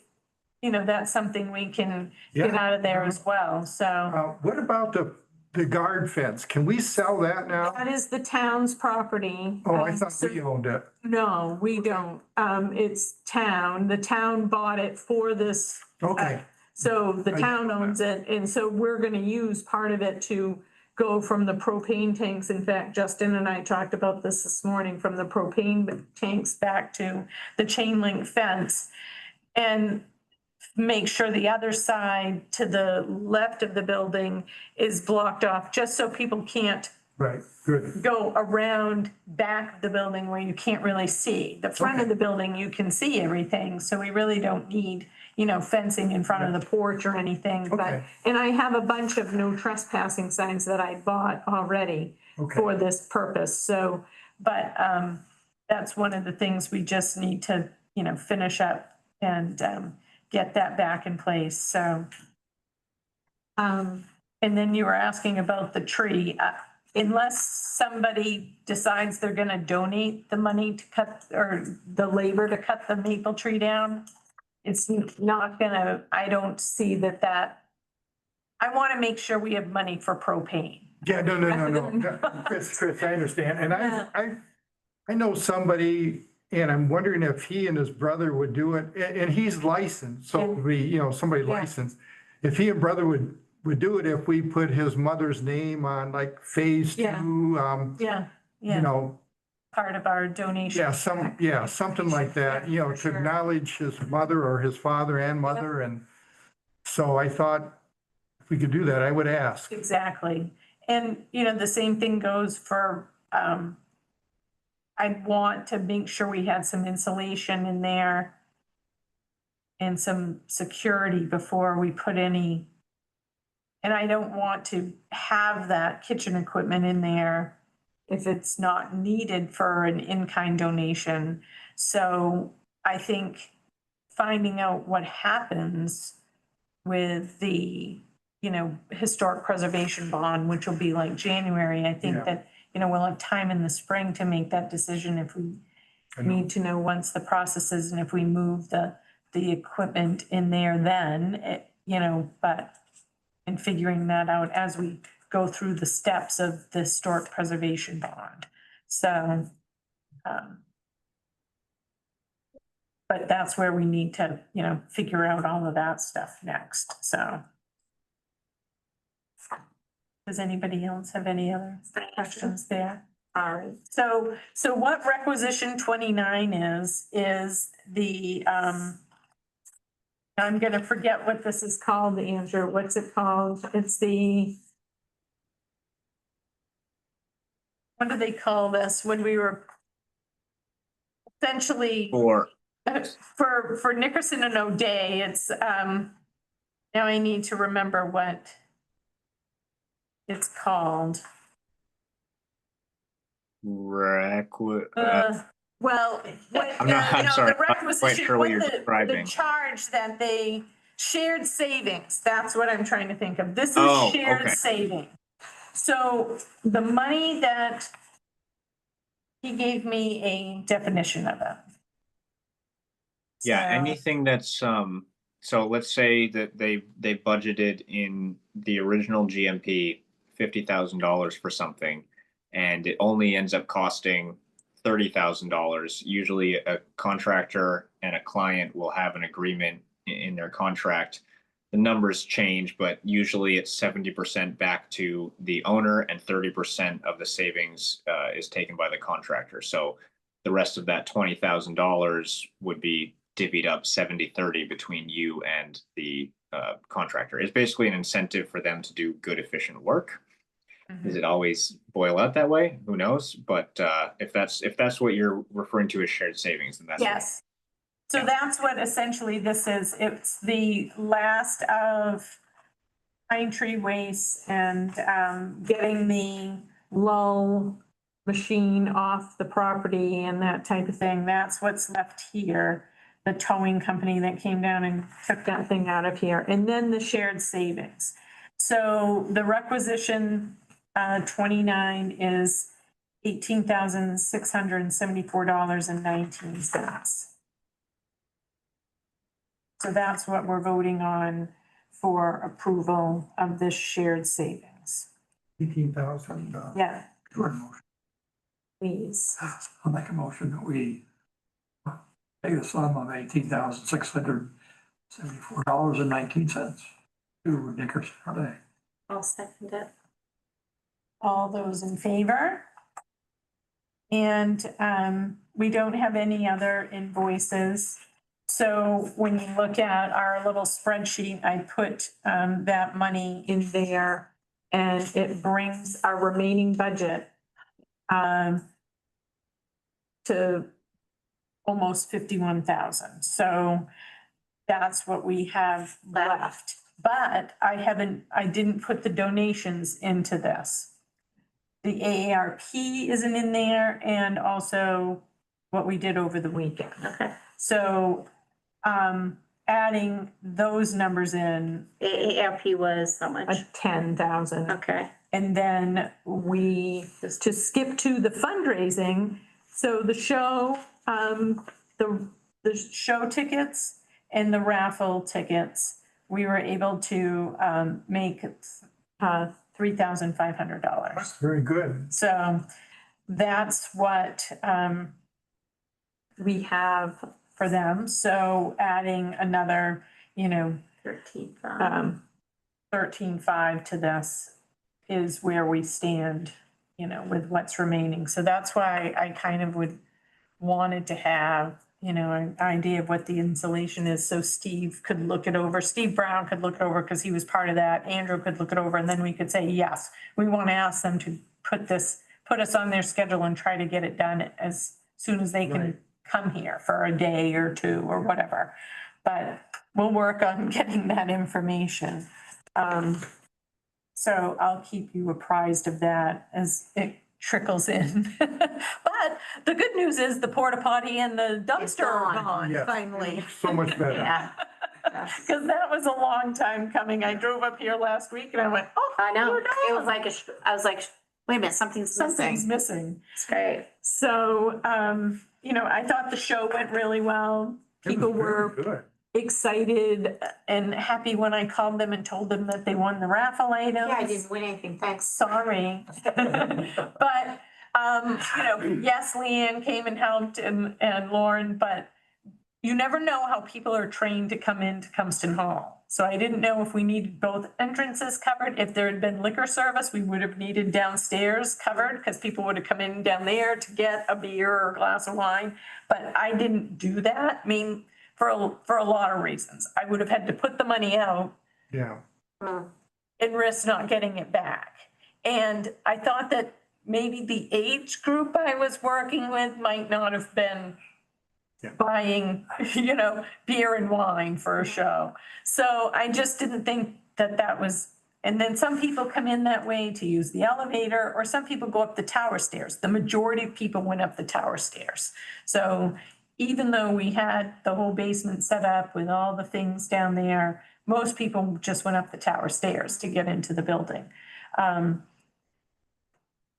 you know, that's something we can get
Yeah.
out of there as well. So
What about the guard fence? Can we sell that now?
that is the town's property.
Oh, I thought
So-
we owned it.
No, we don't. It's town. The town bought it for this.
Okay.
So the
I-
town owns it, and so we're gonna use part of it to go from the propane tanks. In fact, Justin and I talked about this morning, from the propane tanks back to the chain link fence. And make sure the other side to the left of the building is blocked off, just so people can't
Right, good.
go around back of the building where you can't really see. The front of the building, you can see everything, so we really don't need, fencing in front of the porch or anything, but,
Okay.
and I have a bunch of no trespassing signs that I bought already
Okay.
for this purpose, so, but, that's one of the things we just need to, finish up and, get that back in place, so. And then you were asking about the tree. Unless somebody decides they're gonna donate the money to cut, or the labor to cut the maple tree down, it's not gonna, I don't see that, I wanna make sure we have money for propane.
Yeah, no. Chris, I understand. And I know somebody, and I'm wondering if he and his brother would do it, and he's licensed, so it would be, somebody
Yeah.
licensed. If he and brother would do it if we put his mother's name on like phase
Yeah.
2,
Yeah, part of our donation.
something like that, to
Sure.
acknowledge his mother or his father and mother. And so I thought if we could do that, I would ask.
Exactly. And, the same thing goes for, I'd want to make sure we had some insulation in there and some security before we put any. And I don't want to have that kitchen equipment in there if it's not needed for an in-kind donation. So I think finding out what happens with the, historic preservation bond, which will be like January, I think
Yeah.
that, we'll have time in the spring to make that decision if we
I know.
need to know once the process is, and if we move the equipment in there then, but in figuring that out as we go through the steps of the historic preservation bond. So, but that's where we need to, figure out all of that stuff next, so. Does anybody else have any other questions there? All right, so what requisition 29 is the, I'm gonna forget what this is called, Andrew, what's it called? It's the, what do they call this when we were essentially
Or
for Nickerson and O'Day, it's, now I need to remember what it's called. Well, what,
I'm sorry,
the
I'm not quite
requisition,
sure what you're
the
describing.
charge that they, shared savings, that's what I'm trying to think of. This
Oh,
is shared
okay.
saving. So the money that he gave me a definition of it.
Yeah,
So-
anything that's, so let's say that they budgeted in the original GMP $50,000 for something, and it only ends up costing $30,000. Usually a contractor and a client will have an agreement in their contract. The numbers change, but usually it's 70% back to the owner and 30% of the savings is taken by the contractor. So the rest of that $20,000 would be divvied up 70-30 between you and the contractor. It's basically an incentive for them to do good, efficient work. Does it always boil out that way? Who knows? But if that's what you're referring to as shared savings, then that's
Yes. So that's what essentially this is. It's the last of pine tree waste and getting the lull machine off the property and that type of thing. That's what's left here. The towing company that came down and took that thing out of here. And then the shared savings. So the requisition 29 is $18,674.19. So that's what we're voting on for approval of this shared savings.
18,000.
Yeah,
Short motion.
please.
I'll make a motion that we pay the sum of $18,674.19 to Nickerson O'Day.
I'll second it.
All those in favor? And we don't have any other invoices. So when you look at our little spreadsheet, I put that money in there. And it brings our remaining budget to almost 51,000. So that's what we have left. But I didn't put the donations into this. The AARP isn't in there, and also what we did over the weekend.
Okay.
So, adding those numbers in,
AARP was how much?
10,000.
Okay.
And then to skip to the fundraising, so the show, the show tickets and the raffle tickets, we were able to, make, $3,500.
Very good.
So that's what, we have for them. So adding another,
13,500.
13.5 to this is where we stand, with what's remaining. So that's why I kind of wanted to have, an idea of what the insulation is, so Steve could look it over. Steve Brown could look it over because he was part of that. Andrew could look it over, and then we could say, yes, we want to ask them to put us on their schedule and try to get it done as soon as they can
Right.
come here for a day or two or whatever. But we'll work on getting that information. So I'll keep you apprised of that as it trickles in. But the good news is the porta potty and the dumpster are
gone.
gone
Yes.
finally.
So much better.
Yeah.
Because that was a long time coming. I drove up here last week and I went, oh,
I know.
you're
It was
gone.
like, I was like, wait a minute, something's
Something's
missing.
missing.
It's great.
So, I thought the show went really well.
It was
People
very
were
good.
excited and happy when I called them and told them that they won the raffle items.
Yeah, I didn't win anything, thanks.
Sorry. But, yes, Leanne came and helped and Lauren, but you never know how people are trained to come into Cumston Hall. So I didn't know if we needed both entrances covered. If there had been liquor service, we would have needed downstairs covered because people would have come in down there to get a beer or a glass of wine. But I didn't do that. I mean, for a lot of reasons. I would have had to put the money out
Yeah.
and risk not getting it back. And I thought that maybe the age group I was working with might not have been
Yeah.
buying, beer and wine for a show. So I just didn't think that was, and then some people come in that way to use the elevator, or some people go up the tower stairs. The majority of people went up the tower stairs. So even though we had the whole basement set up with all the things down there, most people just went up the tower stairs to get into the building. A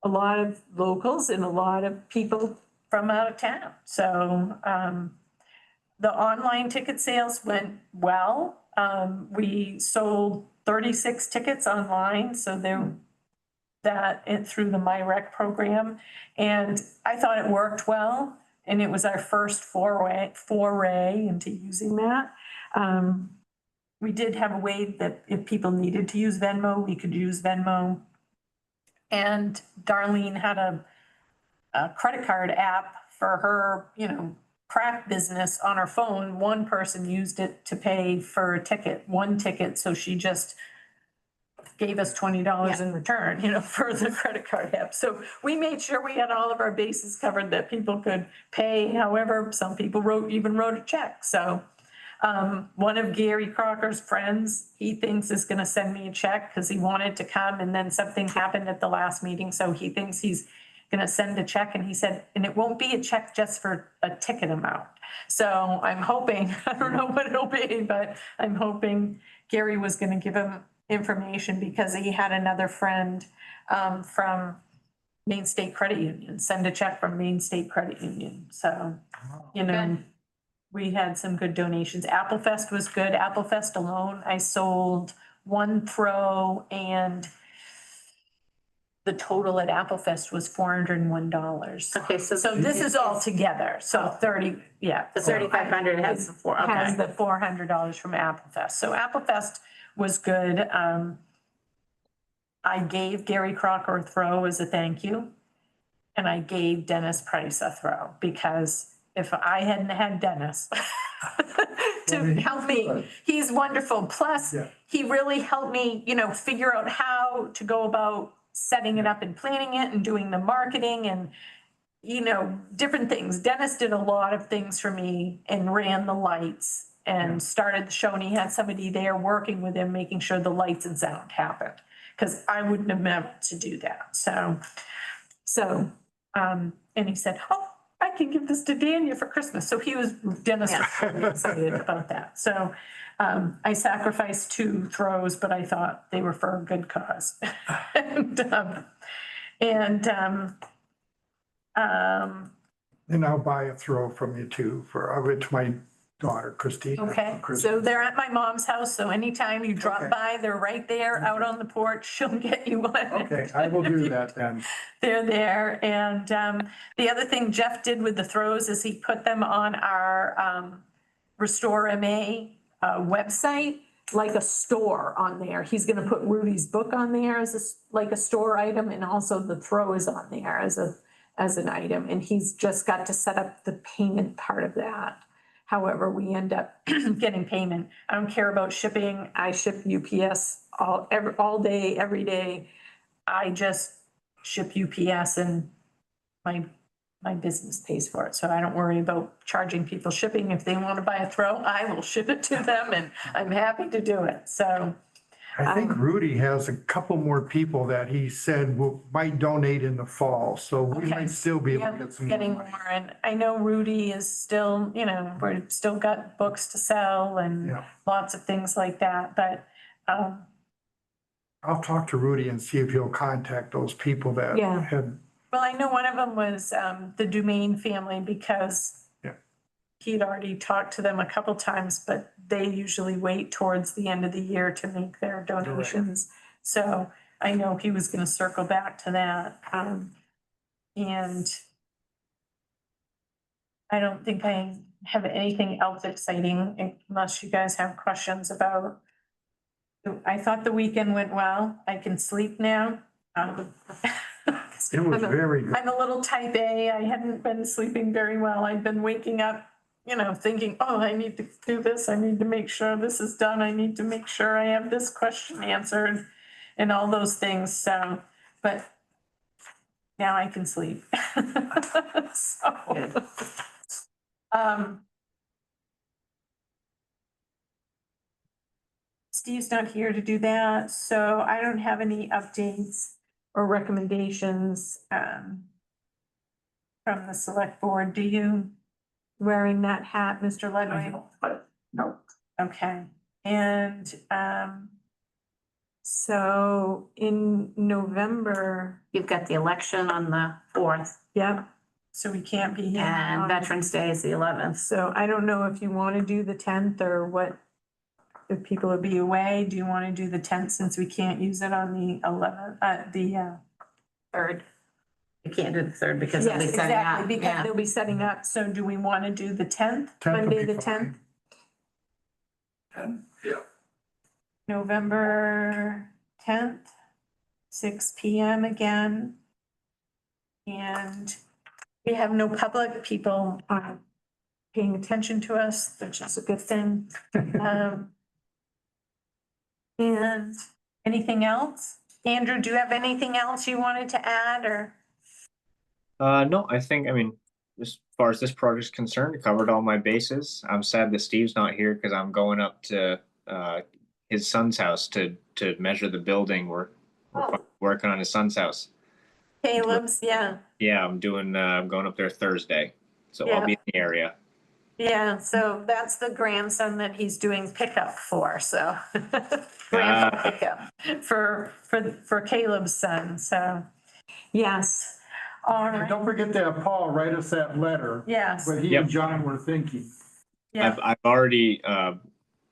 lot of locals and a lot of people from out of town. So the online ticket sales went well. We sold 36 tickets online, so through the MyRec program. And I thought it worked well. And it was our first foray into using that. We did have a way that if people needed to use Venmo, we could use Venmo. And Darlene had a credit card app for her, craft business on her phone. One person used it to pay for one ticket. So she just gave us $20 in return, for the credit card app. So we made sure we had all of our bases covered, that people could pay. However, some people wrote a check. So one of Gary Crocker's friends, he thinks is going to send me a check because he wanted to come, and then something happened at the last meeting. So he thinks he's going to send a check, and he said, and it won't be a check just for a ticket amount. So I'm hoping, I don't know what it'll be, but I'm hoping Gary was going to give him information because he had another friend from Maine State Credit Union, send a check from Maine State Credit Union. So,
Good.
we had some good donations. Applefest was good. Applefest alone, I sold one throw, and the total at Applefest was $401.
Okay, so.
So this is all together. So 30, yeah.
The 3,500 has the four,
Has
okay.
the $400 from Applefest. So Applefest was good. I gave Gary Crocker a throw as a thank you. And I gave Dennis Price a throw, because if I hadn't had Dennis,
Well, he's
help me.
good.
He's wonderful. Plus,
Yeah.
he really helped me, figure out how to go about setting it up and planning it and doing the marketing and, different things. Dennis did a lot of things for me and ran the lights and started the show, and he had somebody there working with him, making sure the lights and sound happened. Cause I wouldn't have been able to do that. And he said, oh, I can give this to Dania for Christmas. So Dennis was really excited about that. So I sacrificed 2 throws, but I thought they were for a good cause.
And I'll buy a throw from you too it's my daughter Christine.
Okay, so they're at my mom's house, so anytime you drop
Okay.
by, they're right there out on the porch. She'll get you one.
Okay, I will do that then.
They're there. And the other thing Jeff did with the throws is he put them on our Restore MA website, like a store on there. He's gonna put Rudy's book on there as like a store item, and also the throw is on there as an item. And he's just got to set up the payment part of that. However, we end up getting payment. I don't care about shipping. I ship UPS all day, every day. I just ship UPS and my business pays for it. So I don't worry about charging people shipping. If they want to buy a throw, I will ship it to them, and I'm happy to do it. So
I think Rudy has a couple more people that he said might donate in the fall, so we
Okay.
might still be able
yeah,
to get some
getting
more money.
more. And I know Rudy is still, we're still got books to sell and
Yeah.
lots of things like that. But
I'll talk to Rudy and see if he'll contact those people that
Yeah.
had,
well, I know one of them was the Dumaine family, because
Yeah.
he'd already talked to them a couple times, but they usually wait towards the end of the year to make their donations. So I know he was gonna circle back to that. And I don't think I have anything else exciting unless you guys have questions about. I thought the weekend went well. I can sleep now.
it was very good.
I'm a little type A. I hadn't been sleeping very well. I'd been waking up, thinking, oh, I need to do this. I need to make sure this is done. I need to make sure I have this question answered and all those things. So, but now I can sleep. So, Steve's not here to do that, so I don't have any updates or recommendations from the select board. Do you, wearing that hat, Mr. Ledway?
No.
Okay, and so in November,
You've got the election on the 4th
yep, so we can't be here.
and
on-
Veterans Day is the 11th.
So I don't know if you want to do the 10th or what, if people will be away. Do you want to do the 10th since we can't use it on the 11th,
3rd. You can't do the 3rd because they'll
Yes,
be setting up.
exactly, because
Yeah.
they'll be setting up. So do we want to do the 10th,
10th would
Monday
be
the
fine.
10th?
Yeah.
November 10th, 6 PM again. And we have no public people paying attention to us, which is a good thing. And anything else? Andrew, do you have anything else you wanted to add, or?
No, I think, as far as this project's concerned, I covered all my bases. I'm sad that Steve's not here because I'm going up to his son's house to measure the building. We're working on his son's house.
Caleb's, yeah.
Yeah, I'm going up there Thursday, so I'll be in the area.
Yeah, so that's the grandson that he's doing pickup for, so. Grandpa pickup for Caleb's son, so, yes, all
And
right,
don't forget to have Paul write us that letter,
yes,
what he
Yep.
and John were thinking.
yeah.
I've already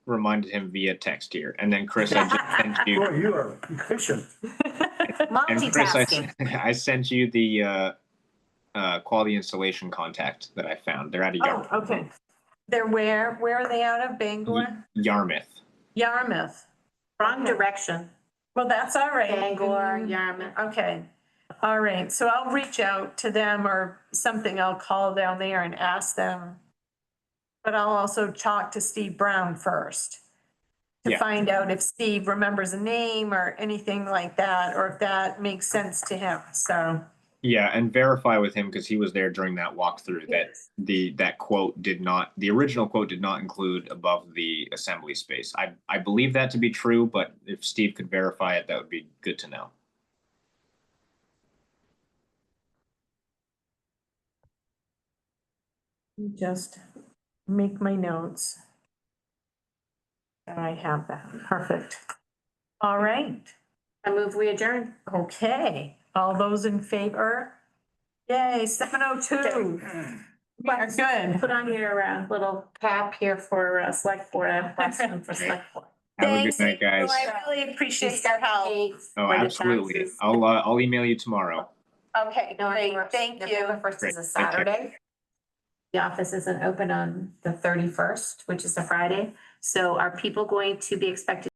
reminded him via text here, and then Chris, I just sent you.
Boy, you are efficient.
And Chris,
Multitasking.
I sent you the quality installation contact that I found. They're out of
Oh, okay. They're where are they out of, Bangor?
Yarmouth.
Yarmouth.
Wrong direction.
Well, that's all right.
Bangor, Yarmouth.
Okay, all right, so I'll reach out to them or something, I'll call down there and ask them But I'll also talk to Steve Brown first to
Yeah.
find out if Steve remembers a name or anything like that, or if that makes sense to him, so.
Yeah, and verify with him because he was there during that walkthrough that that quote did not, the original quote did not include above the assembly space. I believe that to be true, but if Steve could verify it, that would be good to know.
Just make my notes. And I have that, perfect. All right,
I move we adjourn.
okay, all those in favor? Yay, 7:02. We are good.
Put on your little cap here for select board. I have a question for select board.
Have a good
Thanks,
night, guys.
April, I really appreciate your help.
Oh, absolutely. I'll email you tomorrow.
Okay, great, thank you.
November 1st is
Great,
a
take care.
Saturday. The office isn't open on the 31st, which is a Friday. So are people going to be expected